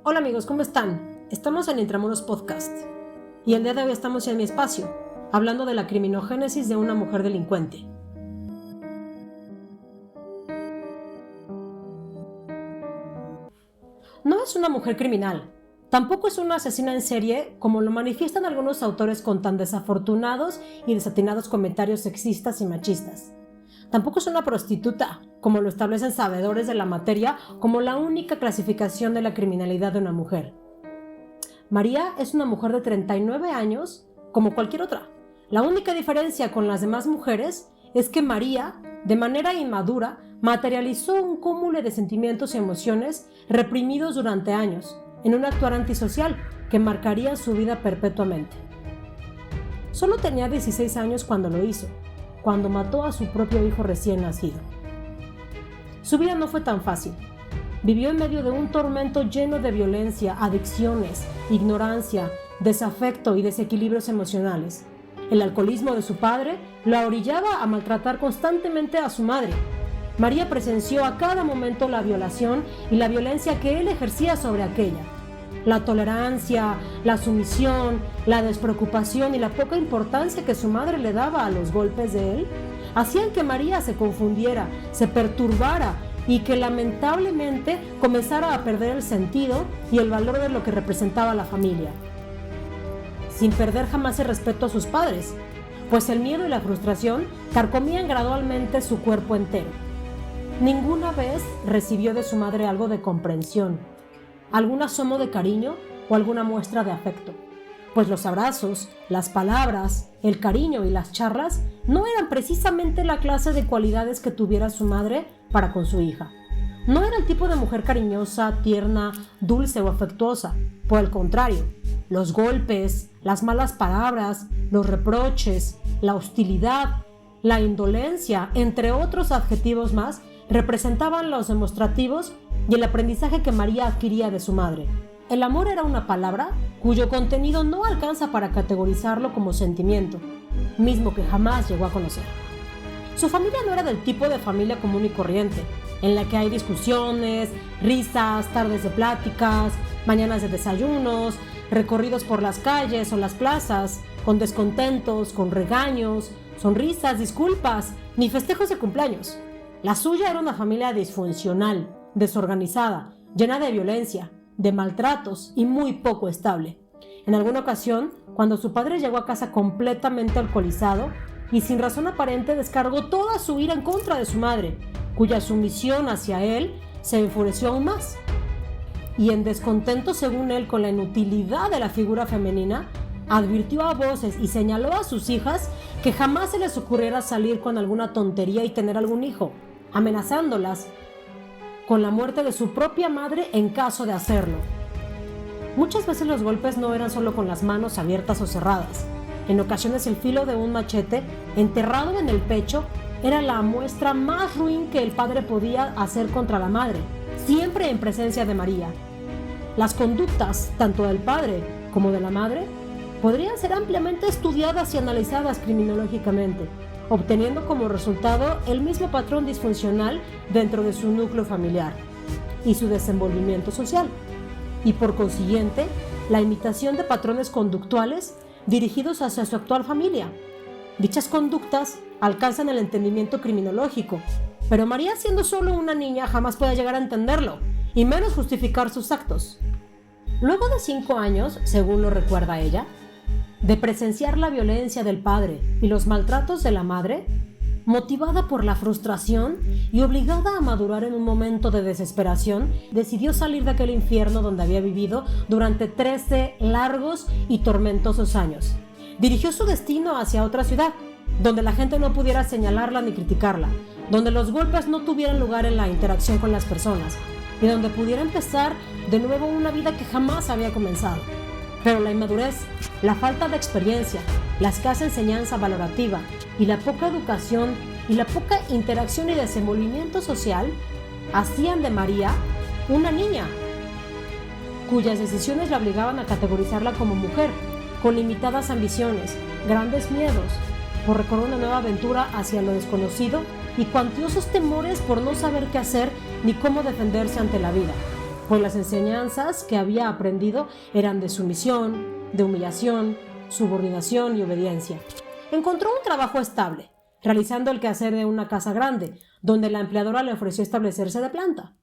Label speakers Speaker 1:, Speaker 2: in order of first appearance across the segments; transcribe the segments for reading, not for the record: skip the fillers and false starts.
Speaker 1: Hola amigos, ¿cómo están? Estamos en Intramuros Podcast y el día de hoy estamos en mi espacio, hablando de la criminogénesis de una mujer delincuente. No es una mujer criminal, tampoco es una asesina en serie como lo manifiestan algunos autores con tan desafortunados y desatinados comentarios sexistas y machistas. Tampoco es una prostituta, como lo establecen sabedores de la materia como la única clasificación de la criminalidad de una mujer. María es una mujer de 39 años como cualquier otra. La única diferencia con las demás mujeres es que María, de manera inmadura, materializó un cúmulo de sentimientos y emociones reprimidos durante años, en un actuar antisocial que marcaría su vida perpetuamente. Solo tenía 16 años cuando lo hizo, cuando mató a su propio hijo recién nacido. Su vida no fue tan fácil. Vivió en medio de un tormento lleno de violencia, adicciones, ignorancia, desafecto y desequilibrios emocionales. El alcoholismo de su padre la orillaba a maltratar constantemente a su madre. María presenció a cada momento la violación y la violencia que él ejercía sobre aquella. La tolerancia, la sumisión, la despreocupación y la poca importancia que su madre le daba a los golpes de él hacían que María se confundiera, se perturbara y que lamentablemente comenzara a perder el sentido y el valor de lo que representaba la familia. Sin perder jamás el respeto a sus padres, pues el miedo y la frustración carcomían gradualmente su cuerpo entero. Ninguna vez recibió de su madre algo de comprensión, algún asomo de cariño o alguna muestra de afecto, pues los abrazos, las palabras, el cariño y las charlas no eran precisamente la clase de cualidades que tuviera su madre para con su hija. No era el tipo de mujer cariñosa, tierna, dulce o afectuosa. Por el contrario, los golpes, las malas palabras, los reproches, la hostilidad, la indolencia, entre otros adjetivos más, representaban los demostrativos y el aprendizaje que María adquiría de su madre. El amor era una palabra cuyo contenido no alcanza para categorizarlo como sentimiento, mismo que jamás llegó a conocer. Su familia no era del tipo de familia común y corriente, en la que hay discusiones, risas, tardes de pláticas, mañanas de desayunos, recorridos por las calles o las plazas, con descontentos, con regaños, sonrisas, disculpas, ni festejos de cumpleaños. La suya era una familia disfuncional, desorganizada, llena de violencia, de maltratos y muy poco estable. En alguna ocasión, cuando su padre llegó a casa completamente alcoholizado y sin razón aparente descargó toda su ira en contra de su madre, cuya sumisión hacia él se enfureció aún más. Y en descontento, según él, con la inutilidad de la figura femenina, advirtió a voces y señaló a sus hijas que jamás se les ocurriera salir con alguna tontería y tener algún hijo, amenazándolas con la muerte de su propia madre en caso de hacerlo. Muchas veces los golpes no eran solo con las manos abiertas o cerradas. En ocasiones el filo de un machete enterrado en el pecho era la muestra más ruin que el padre podía hacer contra la madre, siempre en presencia de María. Las conductas, tanto del padre como de la madre, podrían ser ampliamente estudiadas y analizadas criminológicamente, obteniendo como resultado el mismo patrón disfuncional dentro de su núcleo familiar y su desenvolvimiento social, y por consiguiente, la imitación de patrones conductuales dirigidos hacia su actual familia. Dichas conductas alcanzan el entendimiento criminológico, pero María, siendo solo una niña, jamás puede llegar a entenderlo, y menos justificar sus actos. Luego de 5 años, según lo recuerda ella, de presenciar la violencia del padre y los maltratos de la madre, motivada por la frustración y obligada a madurar en un momento de desesperación, decidió salir de aquel infierno donde había vivido durante 13 largos y tormentosos años. Dirigió su destino hacia otra ciudad, donde la gente no pudiera señalarla ni criticarla, donde los golpes no tuvieran lugar en la interacción con las personas y donde pudiera empezar de nuevo una vida que jamás había comenzado. Pero la inmadurez, la falta de experiencia, la escasa enseñanza valorativa y la poca educación y la poca interacción y desenvolvimiento social hacían de María una niña, cuyas decisiones la obligaban a categorizarla como mujer, con limitadas ambiciones, grandes miedos, por recorrer una nueva aventura hacia lo desconocido y cuantiosos temores por no saber qué hacer ni cómo defenderse ante la vida. pues las enseñanzas que había aprendido eran de sumisión, de humillación, subordinación y obediencia. Encontró un trabajo estable, realizando el quehacer de una casa grande, donde la empleadora le ofreció establecerse de planta.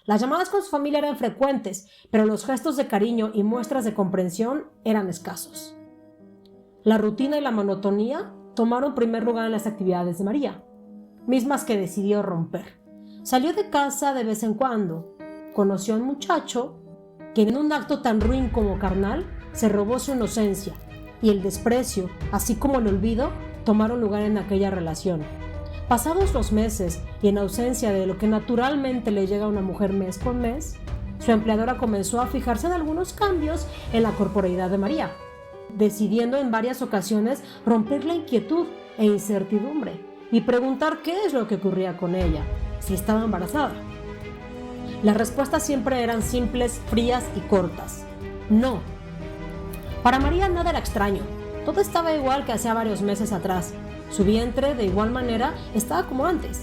Speaker 1: Las llamadas con su familia eran frecuentes, pero los gestos de cariño y muestras de comprensión eran escasos. La rutina y la monotonía tomaron primer lugar en las actividades de María, mismas que decidió romper. Salió de casa de vez en cuando, conoció a un muchacho que en un acto tan ruin como carnal se robó su inocencia, y el desprecio, así como el olvido, tomaron lugar en aquella relación. Pasados los meses y en ausencia de lo que naturalmente le llega a una mujer mes con mes, su empleadora comenzó a fijarse en algunos cambios en la corporeidad de María, decidiendo en varias ocasiones romper la inquietud e incertidumbre y preguntar qué es lo que ocurría con ella, si estaba embarazada. Las respuestas siempre eran simples, frías y cortas. No. Para María nada era extraño. Todo estaba igual que hacía varios meses atrás. Su vientre, de igual manera, estaba como antes.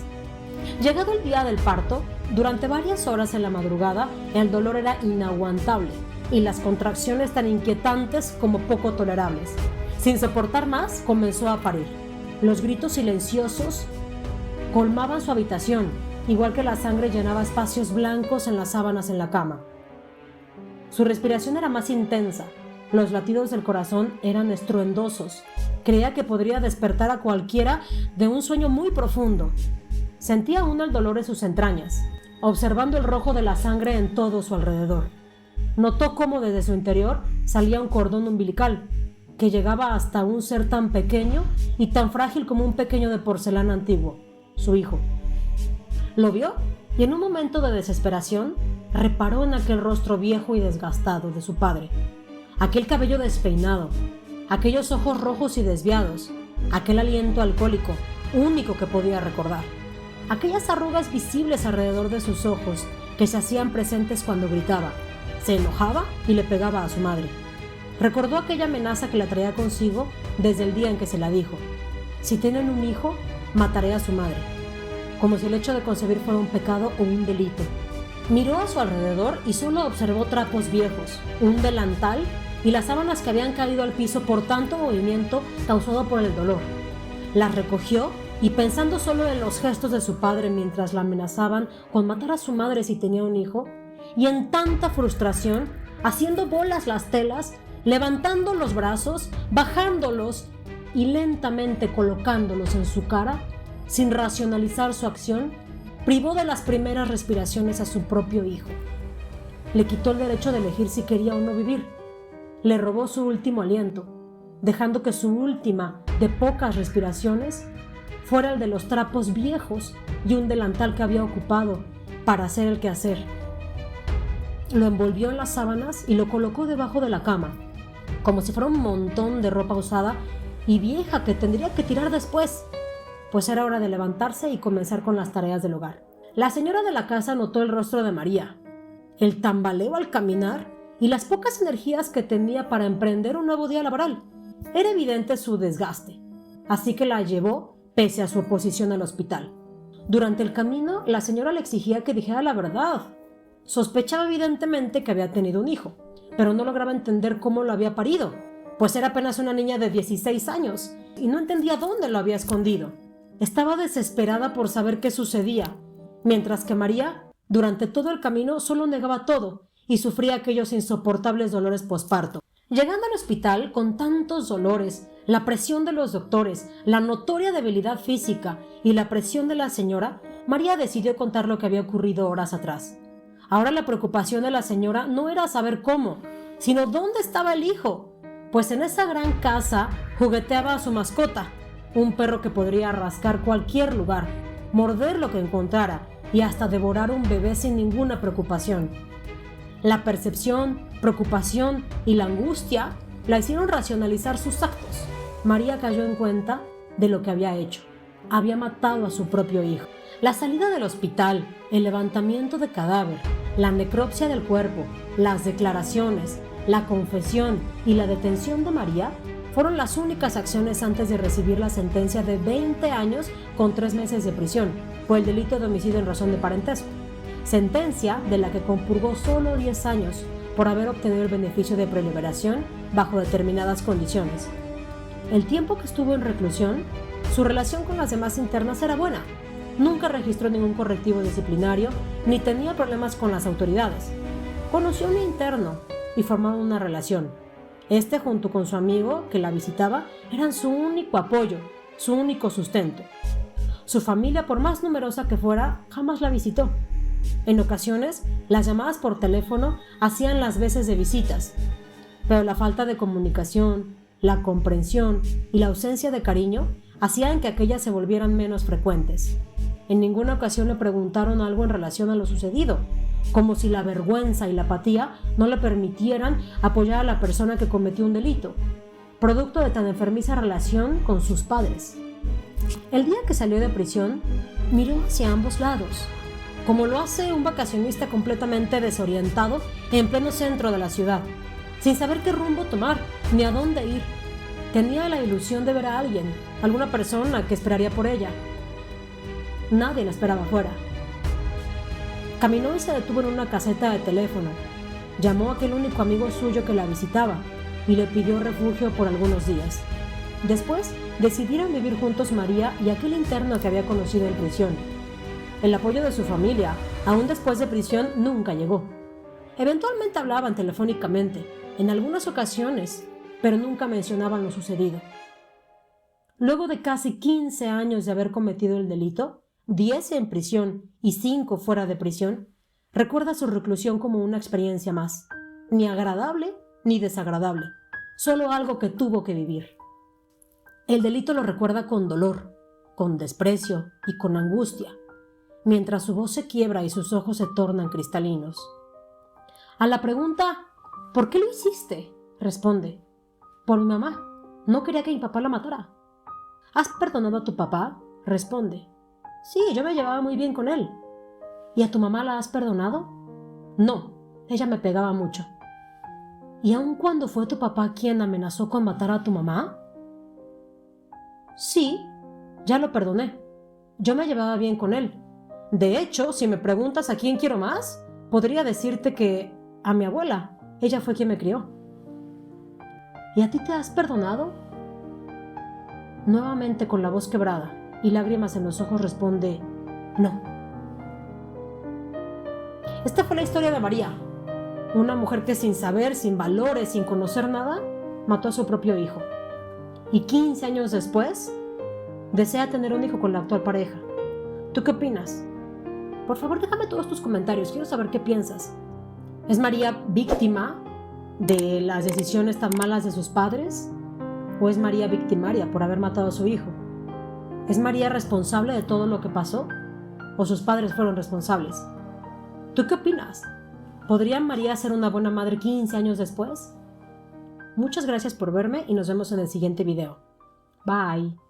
Speaker 1: Llegado el día del parto, durante varias horas en la madrugada, el dolor era inaguantable y las contracciones tan inquietantes como poco tolerables. Sin soportar más, comenzó a parir. Los gritos silenciosos colmaban su habitación, igual que la sangre llenaba espacios blancos en las sábanas en la cama. Su respiración era más intensa. Los latidos del corazón eran estruendosos. Creía que podría despertar a cualquiera de un sueño muy profundo. Sentía aún el dolor en sus entrañas, observando el rojo de la sangre en todo su alrededor. Notó cómo desde su interior salía un cordón umbilical, que llegaba hasta un ser tan pequeño y tan frágil como un pequeño de porcelana antiguo, su hijo. Lo vio y en un momento de desesperación reparó en aquel rostro viejo y desgastado de su padre. Aquel cabello despeinado, aquellos ojos rojos y desviados, aquel aliento alcohólico, único que podía recordar, aquellas arrugas visibles alrededor de sus ojos que se hacían presentes cuando gritaba, se enojaba y le pegaba a su madre. Recordó aquella amenaza que la traía consigo desde el día en que se la dijo: si tienen un hijo, mataré a su madre, como si el hecho de concebir fuera un pecado o un delito. Miró a su alrededor y solo observó trapos viejos, un delantal y las sábanas que habían caído al piso por tanto movimiento causado por el dolor. Las recogió y, pensando solo en los gestos de su padre mientras la amenazaban con matar a su madre si tenía un hijo, y en tanta frustración, haciendo bolas las telas, levantando los brazos, bajándolos y lentamente colocándolos en su cara, sin racionalizar su acción, privó de las primeras respiraciones a su propio hijo. Le quitó el derecho de elegir si quería o no vivir. Le robó su último aliento, dejando que su última de pocas respiraciones fuera el de los trapos viejos y un delantal que había ocupado para hacer el quehacer. Lo envolvió en las sábanas y lo colocó debajo de la cama, como si fuera un montón de ropa usada y vieja que tendría que tirar después, pues era hora de levantarse y comenzar con las tareas del hogar. La señora de la casa notó el rostro de María, el tambaleo al caminar y las pocas energías que tenía para emprender un nuevo día laboral. Era evidente su desgaste, así que la llevó pese a su oposición al hospital. Durante el camino, la señora le exigía que dijera la verdad. Sospechaba evidentemente que había tenido un hijo, pero no lograba entender cómo lo había parido, pues era apenas una niña de 16 años y no entendía dónde lo había escondido. Estaba desesperada por saber qué sucedía, mientras que María, durante todo el camino, solo negaba todo y sufría aquellos insoportables dolores posparto. Llegando al hospital con tantos dolores, la presión de los doctores, la notoria debilidad física y la presión de la señora, María decidió contar lo que había ocurrido horas atrás. Ahora la preocupación de la señora no era saber cómo, sino dónde estaba el hijo, pues en esa gran casa jugueteaba a su mascota, un perro que podría rascar cualquier lugar, morder lo que encontrara y hasta devorar un bebé sin ninguna preocupación. La percepción, preocupación y la angustia la hicieron racionalizar sus actos. María cayó en cuenta de lo que había hecho. Había matado a su propio hijo. La salida del hospital, el levantamiento de cadáver, la necropsia del cuerpo, las declaraciones, la confesión y la detención de María fueron las únicas acciones antes de recibir la sentencia de 20 años con 3 meses de prisión por el delito de homicidio en razón de parentesco. sentencia de la que compurgó solo 10 años por haber obtenido el beneficio de preliberación bajo determinadas condiciones. El tiempo que estuvo en reclusión, su relación con las demás internas era buena. Nunca registró ningún correctivo disciplinario ni tenía problemas con las autoridades. Conoció a un interno y formaron una relación. Este, junto con su amigo que la visitaba, eran su único apoyo, su único sustento. Su familia, por más numerosa que fuera, jamás la visitó. En ocasiones, las llamadas por teléfono hacían las veces de visitas, pero la falta de comunicación, la comprensión y la ausencia de cariño hacían que aquellas se volvieran menos frecuentes. En ninguna ocasión le preguntaron algo en relación a lo sucedido, como si la vergüenza y la apatía no le permitieran apoyar a la persona que cometió un delito, producto de tan enfermiza relación con sus padres. El día que salió de prisión, miró hacia ambos lados, como lo hace un vacacionista completamente desorientado en pleno centro de la ciudad, sin saber qué rumbo tomar ni a dónde ir. Tenía la ilusión de ver a alguien, alguna persona que esperaría por ella. Nadie la esperaba afuera. Caminó y se detuvo en una caseta de teléfono. Llamó a aquel único amigo suyo que la visitaba y le pidió refugio por algunos días. Después, decidieron vivir juntos María y aquel interno que había conocido en prisión. El apoyo de su familia, aún después de prisión, nunca llegó. Eventualmente hablaban telefónicamente, en algunas ocasiones, pero nunca mencionaban lo sucedido. Luego de casi 15 años de haber cometido el delito, 10 en prisión y 5 fuera de prisión, recuerda su reclusión como una experiencia más, ni agradable ni desagradable, solo algo que tuvo que vivir. El delito lo recuerda con dolor, con desprecio y con angustia, mientras su voz se quiebra y sus ojos se tornan cristalinos. A la pregunta, ¿por qué lo hiciste?, responde, por mi mamá, no quería que mi papá la matara. ¿Has perdonado a tu papá?, responde, sí, yo me llevaba muy bien con él. ¿Y a tu mamá la has perdonado? No, ella me pegaba mucho. ¿Y aun cuando fue tu papá quien amenazó con matar a tu mamá? Sí, ya lo perdoné. Yo me llevaba bien con él. De hecho, si me preguntas a quién quiero más, podría decirte que a mi abuela. Ella fue quien me crió. ¿Y a ti te has perdonado? Nuevamente con la voz quebrada y lágrimas en los ojos responde, no. Esta fue la historia de María, una mujer que sin saber, sin valores, sin conocer nada, mató a su propio hijo. Y 15 años después, desea tener un hijo con la actual pareja. ¿Tú qué opinas? Por favor, déjame todos tus comentarios, quiero saber qué piensas. ¿Es María víctima de las decisiones tan malas de sus padres? ¿O es María victimaria por haber matado a su hijo? ¿Es María responsable de todo lo que pasó? ¿O sus padres fueron responsables? ¿Tú qué opinas? ¿Podría María ser una buena madre 15 años después? Muchas gracias por verme y nos vemos en el siguiente video. Bye.